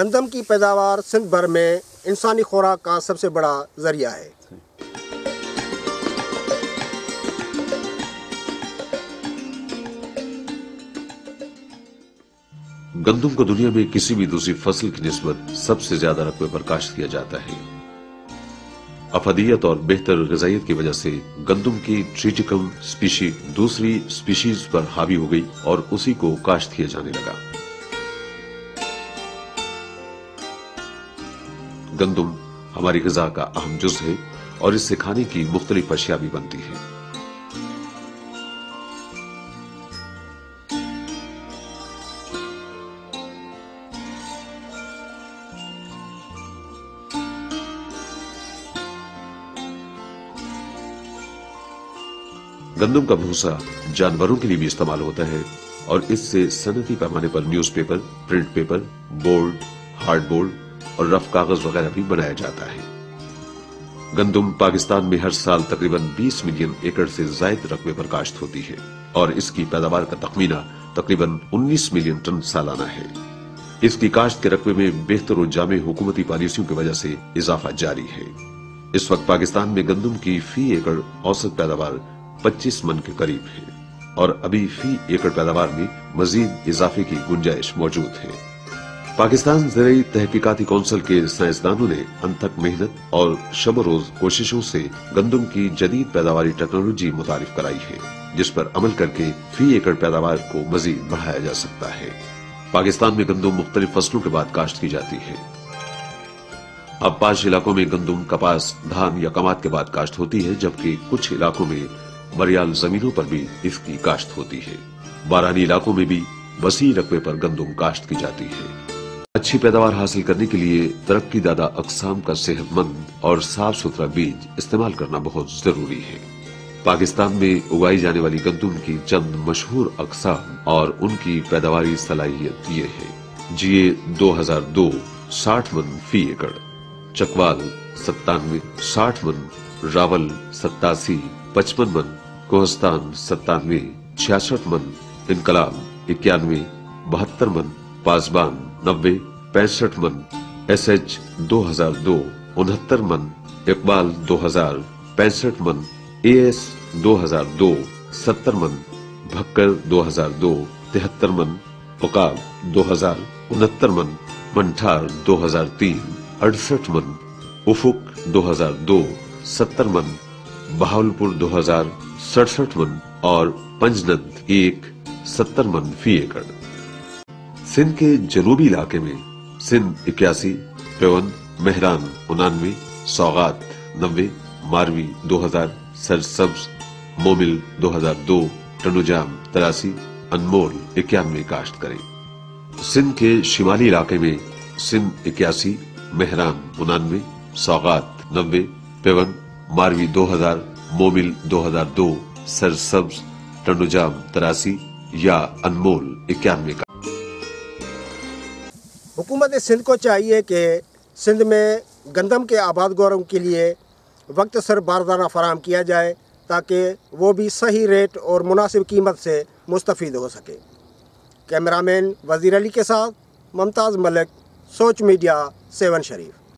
گندم کی پیداوار سندھ بھر میں انسانی خوراک کا سب سے بڑا ذریعہ ہے۔ گندم کو دنیا میں کسی بھی دوسری فصل کی نسبت سب سے زیادہ رقبے پر کاشت کیا جاتا ہے۔ افادیت اور بہتر غذائیت کی وجہ سے گندم کی ٹریٹیکم سپیشی دوسری سپیشیز پر حاوی ہو گئی اور اسی کو کاشت کیا جانے لگا۔ گندم ہماری غذا کا اہم جز ہے اور اس سے کھانے کی مختلف اشیاء بھی بنتی ہیں۔ گندم کا بھوسا جانوروں کے لیے بھی استعمال ہوتا ہے اور اس سے صنعتی پیمانے پر news paper, print paper, board, hard board اور رف کاغذ وغیرہ بھی بنایا جاتا ہے۔ گندم پاکستان میں ہر سال تقریباً 20 ملین ایکڑ سے زائد رقبے پر کاشت ہوتی ہے اور اس کی پیداوار کا تخمینہ تقریباً 19 ملین ٹن سالانہ ہے۔ اس کی کاشت کے رقبے میں بہتر و جامع حکومتی پالیسیوں کی وجہ سے اضافہ جاری ہے۔ اس وقت پاکستان میں گندم کی فی ایکڑ اوسط پیداوار 25 من کے قریب ہے اور ابھی فی ایکڑ پیداوار میں مزید اضافے کی گنجائش موجود ہے۔ پاکستان زرعی تحقیقاتی کونسل کے سائنسدانوں نے انتھک محنت اور شب و روز کوششوں سے گندم کی جدید پیداواری ٹیکنالوجی متعارف کرائی ہے، جس پر عمل کر کے فی ایکڑ پیداوار کو مزید بڑھایا جا سکتا ہے۔ پاکستان میں گندم مختلف فصلوں کے بعد کاشت کی جاتی ہے۔ اب 5 علاقوں میں گندم، کپاس، دھان یا کماد کے بعد کاشت ہوتی ہے، جبکہ کچھ علاقوں میں مریال زمینوں پر بھی اس کی کاشت ہوتی ہے۔ بارانی علاقوں میں بھی وسیع رقبے پر گندم کاشت کی جاتی ہے۔ اچھی پیداوار حاصل کرنے کے لیے ترقی زدہ اقسام کا صحت مند اور صاف ستھرا بیج استعمال کرنا بہت ضروری ہے۔ پاکستان میں اگائی جانے والی گندم کی چند مشہور اقسام اور ان کی پیداواری صلاحیت یہ ہے: جیے 2002 60 من فی ایکڑ، چکوال 97 60 من، راول 87 55 من، کوہستان 97 66 من، انقلاب 91 72 من، پاسبان 90 65 من، ایس ایچ 2002 69 من، اقبال 2000 65 من، اے ایس 2002 70 من، بھکر 2002 73 من، عقاب 2000 69 من، منٹھار 2003 68 من، افق 2002 70 من، بہاولپور 2000 67 من اور پنجند 1 70 من فی ایکڑ۔ سندھ کے جنوبی علاقے میں سندھ 81، پیون، مہران 99، سوغات 90، ماروی 2000، سرسبز، مومل 2002، ٹنوجام 83، انمول 91 کاشت کریں۔ سندھ کے شمالی علاقے میں سندھ 81، مہران 99، سوغات 90، پیون، ماروی 2000، مومل 2002، سرسبز، ٹنوجام 83 یا انمول 91 کا۔ حکومت سندھ کو چاہیے کہ سندھ میں گندم کے آباد گوروں کے لیے وقت سر باردانہ فراہم کیا جائے تاکہ وہ بھی صحیح ریٹ اور مناسب قیمت سے مستفید ہو سکے۔ کیمرہ مین وزیر علی کے ساتھ ممتاز ملک، سوچ میڈیا، 7 شریف۔